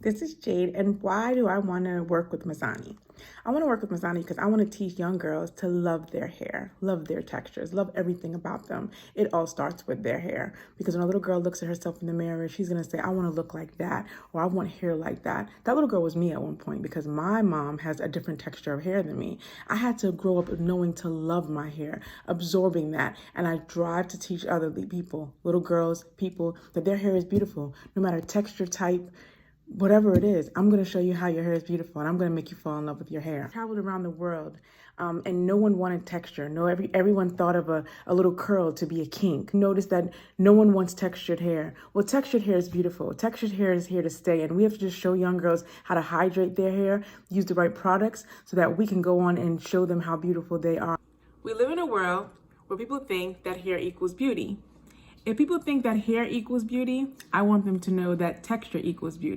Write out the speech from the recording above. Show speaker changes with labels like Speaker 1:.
Speaker 1: This is Jade, and why do I want to work with Mizani? I want to work with Mizani because I want to teach young girls to love their hair, love their textures, love everything about them. It all starts with their hair, because when a little girl looks at herself in the mirror, she's going to say, I want to look like that, or I want hair like that. That little girl was me at one point because my mom has a different texture of hair than me. I had to grow up knowing to love my hair, absorbing that, and I drive to teach other people, little girls, people, that their hair is beautiful, no matter texture, type, whatever it is. I'm going to show you how your hair is beautiful, and I'm going to make you fall in love with your hair. I traveled around the world, and no one wanted texture. No, everyone thought of a little curl to be a kink. Notice that no one wants textured hair. Well, textured hair is beautiful. Textured hair is here to stay, and we have to just show young girls how to hydrate their hair, use the right products, so that we can go on and show them how beautiful they are. We live in a world where people think that hair equals beauty. If people think that hair equals beauty, I want them to know that texture equals beauty.